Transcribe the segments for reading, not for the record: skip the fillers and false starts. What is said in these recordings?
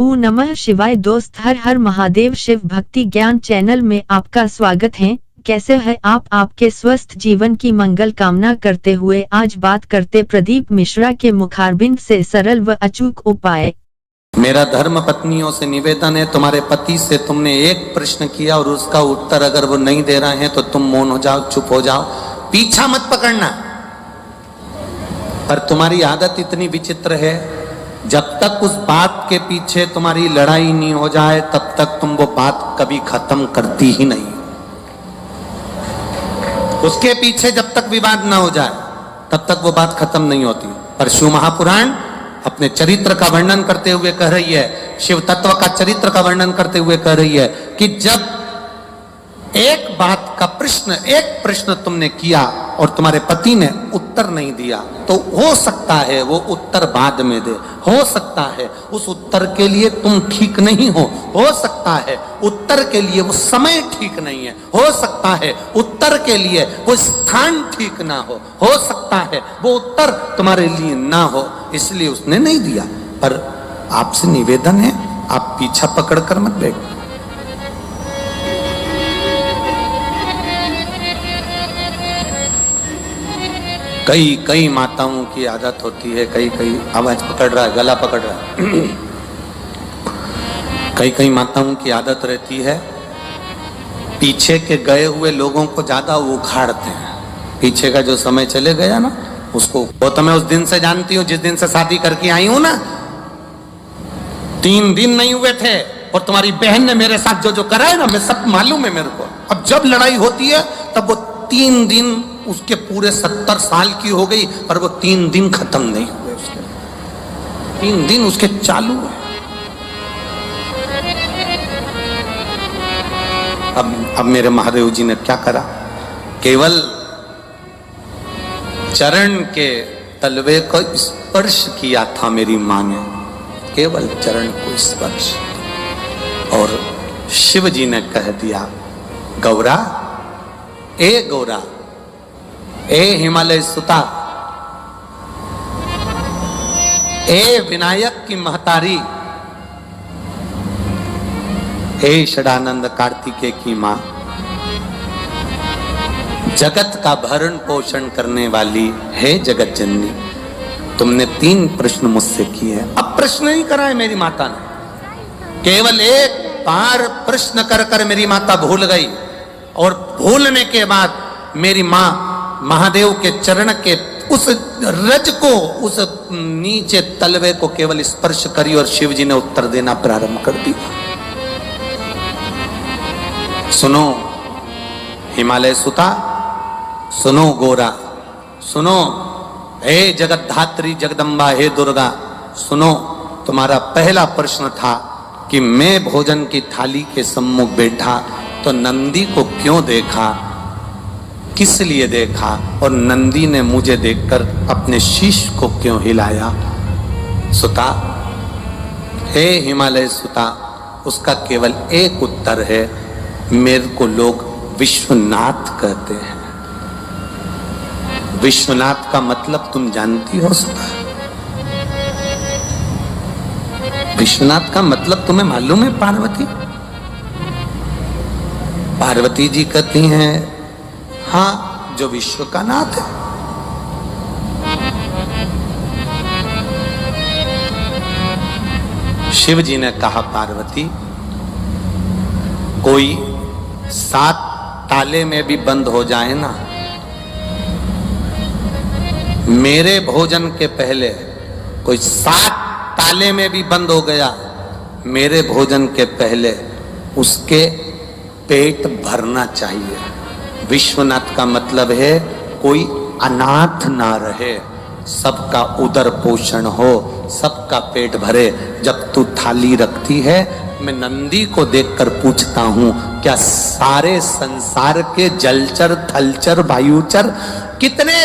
ओ नमः शिवाय। दोस्त, हर हर महादेव। शिव भक्ति ज्ञान चैनल में आपका स्वागत है। कैसे है आप? आपके स्वस्थ जीवन की मंगल कामना करते हुए आज बात करते प्रदीप मिश्रा के मुखारबिंद से सरल व अचूक उपाय। मेरा धर्म पत्नियों से निवेदन है, तुम्हारे पति से तुमने एक प्रश्न किया और उसका उत्तर अगर वो नहीं दे रहे हैं तो तुम मौन हो जाओ, चुप हो जाओ, पीछा मत पकड़ना। पर तुम्हारी आदत इतनी विचित्र है, जब तक उस बात के पीछे तुम्हारी लड़ाई नहीं हो जाए तब तक तुम वो बात कभी खत्म करती ही नहीं। उसके पीछे जब तक विवाद ना हो जाए तब तक वो बात खत्म नहीं होती। पर शिव महापुराण अपने चरित्र का वर्णन करते हुए कह रही है, शिव तत्व का चरित्र का वर्णन करते हुए कह रही है कि जब एक बात का प्रश्न, एक प्रश्न तुमने किया और तुम्हारे पति ने उत्तर नहीं दिया तो हो सकता है वो उत्तर बाद में दे, हो सकता है उस उत्तर के लिए तुम ठीक नहीं हो सकता है उत्तर के लिए वो समय ठीक नहीं है, हो सकता है उत्तर के लिए वो स्थान ठीक ना हो सकता है वो उत्तर तुम्हारे लिए ना हो, इसलिए उसने नहीं दिया। पर आपसे निवेदन है, आप पीछा पकड़कर मत बैठो। कई माताओं की आदत होती है, कई आवाज पकड़ रहा है, गला पकड़ रहा है। कई माताओं की आदत रहती है, पीछे के गए हुए लोगों को ज्यादा उखाड़ते हैं। पीछे का जो समय चले गया ना उसको, वो तो मैं उस दिन से जानती हूँ जिस दिन से शादी करके आई हूं ना, 3 दिन नहीं हुए थे और तुम्हारी बहन ने मेरे साथ जो करा है ना, मैं सब मालूम है मेरे को। अब जब लड़ाई होती है तब वो 3 दिन, उसके पूरे 70 साल की हो गई पर वो 3 दिन खत्म नहीं हुए, उसके 3 दिन उसके चालू है। अब मेरे महादेव जी ने क्या करा, केवल चरण के तलवे को स्पर्श किया था मेरी मां ने, केवल चरण को स्पर्श, और शिव जी ने कह दिया, गौरा, ए गौरा, ए हिमालय सुता, ए विनायक की महतारी, ए षडानंद कार्तिकेय की मां, जगत का भरण पोषण करने वाली है जगत जननी, तुमने 3 प्रश्न मुझसे किए हैं। अब प्रश्न नहीं करा है मेरी माता ने, केवल एक बार प्रश्न कर कर मेरी माता भूल गई और भूलने के बाद मेरी मां महादेव के चरण के उस रज को, उस नीचे तलवे को केवल स्पर्श करी और शिव जी ने उत्तर देना प्रारंभ कर दिया। सुनो हिमालय सुता, सुनो गोरा, सुनो हे जगत धात्री जगदम्बा, हे दुर्गा, सुनो, तुम्हारा पहला प्रश्न था कि मैं भोजन की थाली के सम्मुख बैठा तो नंदी को क्यों देखा, किस लिए देखा, और नंदी ने मुझे देखकर अपने शीश को क्यों हिलाया। सुता, हे हिमालय सुता, उसका केवल एक उत्तर है, मेरे को लोग विश्वनाथ कहते हैं। विश्वनाथ का मतलब तुम जानती हो सुता? विश्वनाथ का मतलब तुम्हें मालूम है? पार्वती, पार्वती जी कहती हैं, हाँ, जो विश्व का नाथ है। शिव जी ने कहा, पार्वती, कोई 7 ताले में भी बंद हो जाए ना, मेरे भोजन के पहले कोई 7 ताले में भी बंद हो गया, मेरे भोजन के पहले उसके पेट भरना चाहिए। विश्वनाथ का मतलब है कोई अनाथ ना रहे, सबका उदर पोषण हो, सबका पेट भरे। जब तू थाली रखती है, मैं नंदी को देखकर पूछता हूं, क्या सारे संसार के जलचर, थलचर, वायुचर कितने,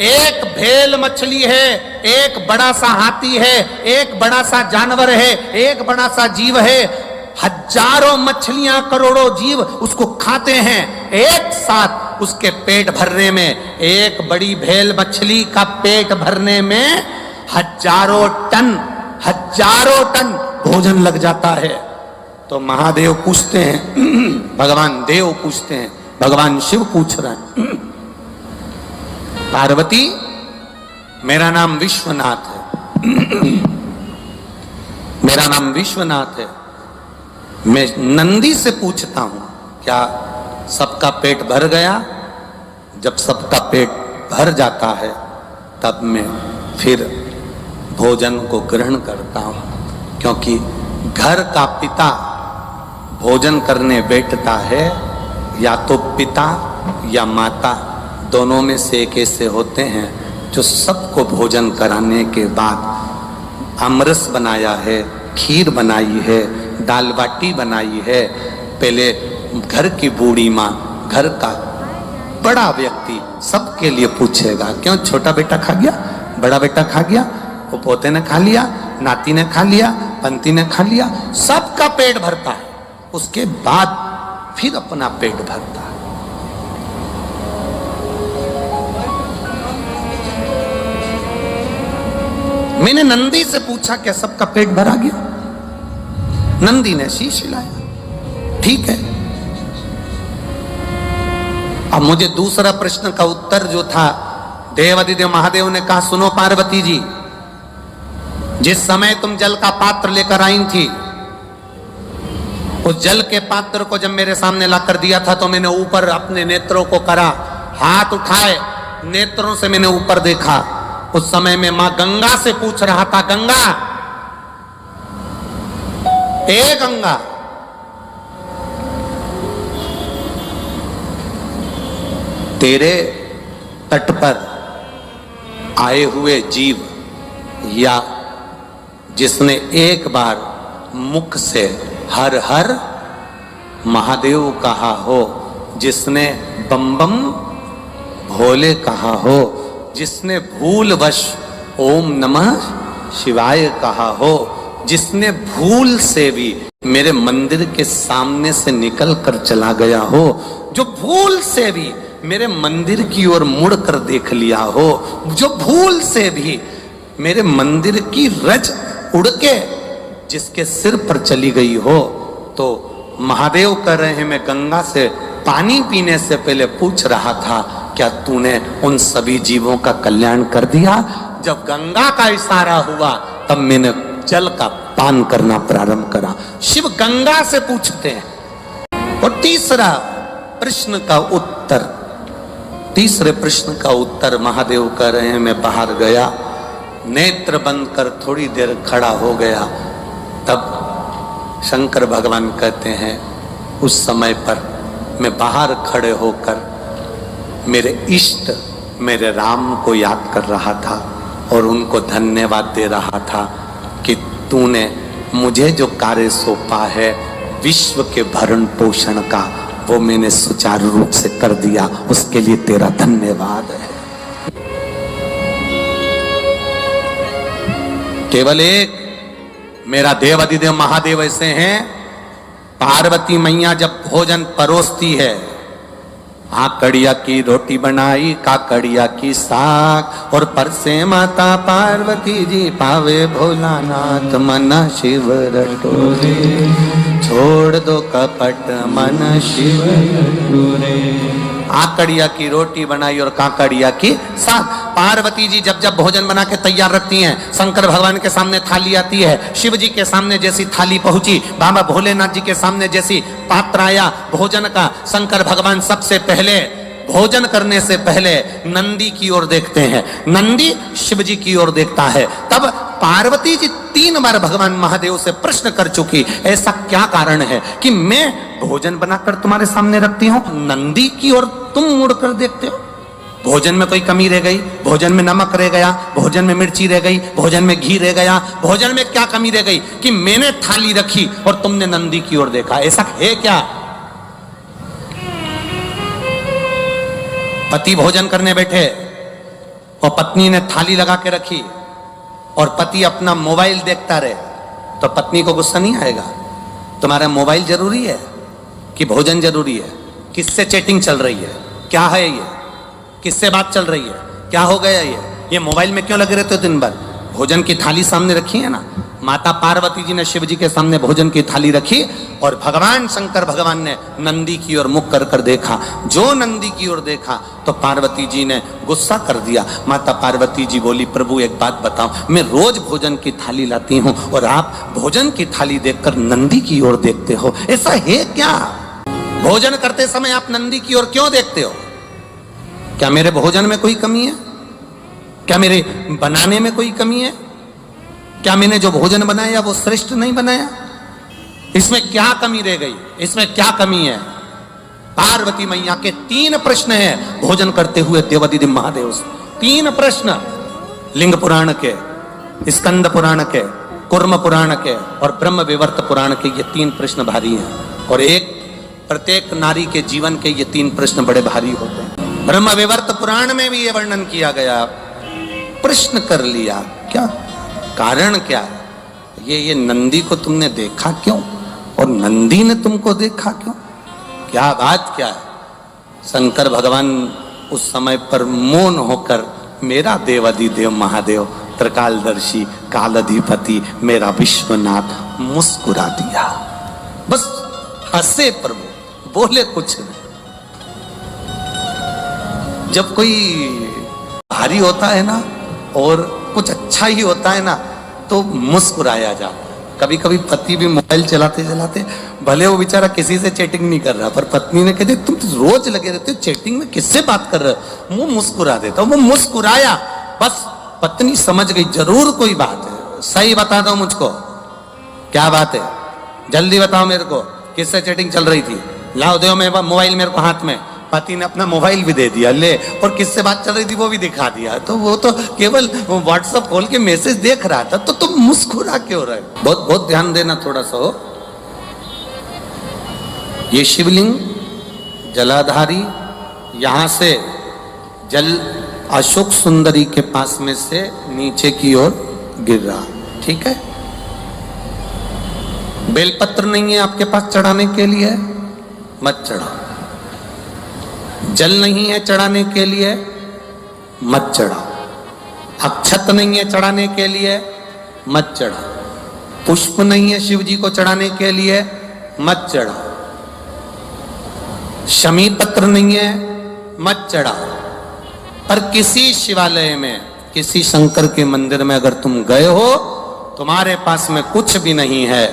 एक भेल मछली है, एक बड़ा सा हाथी है, एक बड़ा सा जानवर है, एक बड़ा सा जीव है, हजारों मछलियां, करोड़ों जीव उसको खाते हैं, एक साथ उसके पेट भरने में, एक बड़ी भेल मछली का पेट भरने में हजारों टन भोजन लग जाता है तो महादेव पूछते हैं, भगवान देव पूछते हैं, भगवान शिव पूछ रहे हैं, पार्वती मेरा नाम विश्वनाथ है, मेरा नाम विश्वनाथ है, मैं नंदी से पूछता हूं क्या सबका पेट भर गया? जब सबका पेट भर जाता है तब मैं फिर भोजन को ग्रहण करता हूं, क्योंकि घर का पिता भोजन करने बैठता है या तो पिता या माता, दोनों में से एक ऐसे होते हैं जो सबको भोजन कराने के बाद आमरस बनाया है, खीर बनाई है, दाल बाटी बनाई है। पहले घर की बूढ़ी माँ, घर का बड़ा व्यक्ति सबके लिए पूछेगा, क्यों छोटा बेटा खा गया, बड़ा बेटा खा गया, वो पोते ने खा लिया, नाती ने खा लिया, पंती ने खा लिया, सबका पेट भरता है, उसके बाद फिर अपना पेट भरता है। मैंने नंदी से पूछा क्या सबका पेट भरा गया? नंदी ने शीश हिलाया, ठीक है। अब मुझे दूसरा प्रश्न का उत्तर जो था, देवादिदेव महादेव ने कहा सुनो पार्वती जी, जिस समय तुम जल का पात्र लेकर आई थी, उस जल के पात्र को जब मेरे सामने लाकर दिया था तो मैंने ऊपर अपने नेत्रों को करा, हाथ उठाए, नेत्रों से मैंने ऊपर देखा। उस समय में मां गंगा से पूछ रहा था, गंगा, ए गंगा, तेरे तट पर आए हुए जीव या जिसने एक बार मुख से हर हर महादेव कहा हो, जिसने बम बम भोले कहा हो, जिसने भूलवश ओम नमः शिवाय कहा हो, जिसने भूल से भी मेरे मंदिर के सामने से निकल कर चला गया हो, जो भूल से भी मेरे मंदिर की ओर मुड़ कर देख लिया हो, जो भूल से भी मेरे मंदिर की रज उड़ के जिसके सिर पर चली गई हो, तो महादेव कह रहे हैं मैं गंगा से पानी पीने से पहले पूछ रहा था क्या तूने उन सभी जीवों का कल्याण कर दिया? जब गंगा का इशारा हुआ तब मैंने जल का पान करना प्रारंभ करा। शिव गंगा से पूछते हैं। और तीसरा प्रश्न का उत्तर, तीसरे प्रश्न का उत्तर महादेव कह रहे हैं मैं बाहर गया, नेत्र बंद कर थोड़ी देर खड़ा हो गया, तब शंकर भगवान कहते हैं उस समय पर मैं बाहर खड़े होकर मेरे इष्ट मेरे राम को याद कर रहा था और उनको धन्यवाद दे रहा था कि तूने मुझे जो कार्य सौंपा है विश्व के भरण पोषण का, वो मैंने सुचारू रूप से कर दिया, उसके लिए तेरा धन्यवाद है। केवल एक मेरा देवादिदेव महादेव ऐसे हैं, पार्वती मैया जब भोजन परोसती है, आकड़िया की रोटी बनाई, काकड़िया की साग, और परसे माता पार्वती जी पावे भोलानाथ मन शिव रटोरे, छोड़ दो कपट मन शिव रटोरे। आकड़िया की रोटी बनाई और काकड़िया की साग। पार्वती जी जब जब भोजन बना के तैयार रखती हैं, शंकर भगवान के सामने थाली आती है, शिव जी के सामने जैसी थाली पहुंची, बाबा भोलेनाथ जी के सामने जैसी पात्र आया भोजन का, शंकर भगवान सबसे पहले भोजन करने से पहले नंदी की ओर देखते हैं, नंदी शिव जी की ओर देखता है। तब पार्वती जी 3 बार भगवान महादेव से प्रश्न कर चुकी, ऐसा क्या कारण है कि मैं भोजन बनाकर तुम्हारे सामने रखती हूँ, नंदी की ओर तुम मुड़कर देखते हो? भोजन में कोई कमी रह गई, भोजन में नमक रह गया, भोजन में मिर्ची रह गई, भोजन में घी रह गया, भोजन में क्या कमी रह गई कि मैंने थाली रखी और तुमने नंदी की ओर देखा? ऐसा है क्या? पति भोजन करने बैठे और पत्नी ने थाली लगा के रखी और पति अपना मोबाइल देखता रहे, तो पत्नी को गुस्सा नहीं आएगा? तुम्हारा मोबाइल जरूरी है कि भोजन जरूरी है? किससे चैटिंग चल रही है? क्या है ये? किससे बात चल रही है? क्या हो गया ये मोबाइल में क्यों लगे रहते हो दिन भर? भोजन की थाली सामने रखी है ना, माता पार्वती जी ने शिव जी के सामने भोजन की थाली रखी और भगवान शंकर भगवान ने नंदी की ओर मुख कर कर देखा। जो नंदी की ओर देखा तो पार्वती जी ने गुस्सा कर दिया। माता पार्वती जी बोली, प्रभु एक बात बताओ, मैं रोज भोजन की थाली लाती हूँ और आप भोजन की थाली देखकर नंदी की ओर देखते हो, ऐसा है क्या? भोजन करते समय आप नंदी की ओर क्यों देखते हो? क्या मेरे भोजन में कोई कमी है? क्या मेरे बनाने में कोई कमी है? क्या मैंने जो भोजन बनाया वो श्रेष्ठ नहीं बनाया? इसमें क्या कमी रह गई? इसमें क्या कमी है? पार्वती मैया के 3 प्रश्न हैं भोजन करते हुए देवादिदेव महादेव से। 3 प्रश्न, लिंग पुराण के, स्कंद पुराण के, कुर्म पुराण के और ब्रह्म विवर्त पुराण के, ये 3 प्रश्न भारी हैं। और प्रत्येक नारी के जीवन के ये 3 प्रश्न बड़े भारी होते हैं। ब्रह्म विवर्त पुराण में भी ये वर्णन किया गया। प्रश्न कर लिया, क्या कारण क्या है? ये नंदी को तुमने देखा क्यों और नंदी ने तुमको देखा क्यों? क्या बात क्या है? शंकर भगवान उस समय पर मौन होकर, मेरा देवादिदेव महादेव त्रिकालदर्शी कालाधिपति मेरा विश्वनाथ, मुस्कुरा दिया। बस हंसे प्रभु, बोले कुछ नहीं। जब कोई भारी होता है ना और कुछ अच्छा ही होता है ना तो मुस्कुराया जाता है। कभी कभी पति भी मोबाइल चलाते चलाते, भले वो बेचारा किसी से चैटिंग नहीं कर रहा, पर पत्नी ने कहते तुम तो रोज लगे रहते हो चैटिंग में, किससे बात कर रहे हो? वो मुस्कुरा देता, वो मुस्कुराया, बस पत्नी समझ गई जरूर कोई बात है। सही बता दो मुझको, क्या बात है? जल्दी बताओ मेरे को, किससे चैटिंग चल रही थी? लाओ दो मेरे मोबाइल मेरे को हाथ में। पति ने अपना मोबाइल भी दे दिया, ले, और किससे बात चल रही थी वो भी दिखा दिया। तो वो तो केवल व्हाट्सएप खोल के मैसेज देख रहा था, तो तुम मुस्कुरा क्यों रहे? बहुत बहुत ध्यान देना थोड़ा सा हो। ये शिवलिंग जलाधारी, यहां से जल अशोक सुंदरी के पास में से नीचे की ओर गिर रहा, ठीक है? बेलपत्र नहीं है आपके पास चढ़ाने के लिए, मत चढ़ाओ। जल नहीं है चढ़ाने के लिए, मत चढ़ाओ। अक्षत नहीं है चढ़ाने के लिए, मत चढ़ाओ। पुष्प नहीं है शिव जी को चढ़ाने के लिए, मत चढ़ाओ। शमी पत्र नहीं है, मत चढ़ाओ। पर किसी शिवालय में, किसी शंकर के मंदिर में अगर तुम गए हो, तुम्हारे पास में कुछ भी नहीं है,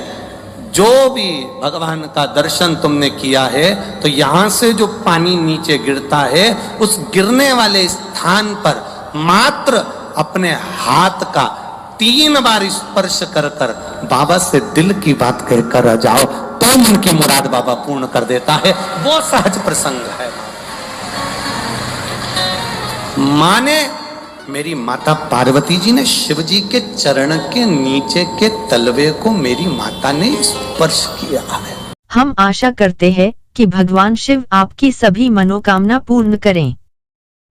जो भी भगवान का दर्शन तुमने किया है, तो यहां से जो पानी नीचे गिरता है, उस गिरने वाले स्थान पर मात्र अपने हाथ का 3 बार स्पर्श कर कर बाबा से दिल की बात कहकर आ जाओ, तो मन की मुराद बाबा पूर्ण कर देता है। वो सहज प्रसंग है। माने मेरी माता पार्वती जी ने शिव जी के चरण के नीचे के तलवे को मेरी माता ने स्पर्श किया है। हम आशा करते हैं कि भगवान शिव आपकी सभी मनोकामना पूर्ण करें।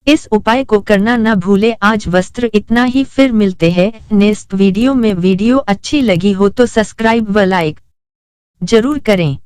इस उपाय को करना न भूले। आज वस्त्र इतना ही, फिर मिलते हैं नेक्स्ट वीडियो में। वीडियो अच्छी लगी हो तो सब्सक्राइब व लाइक जरूर करें।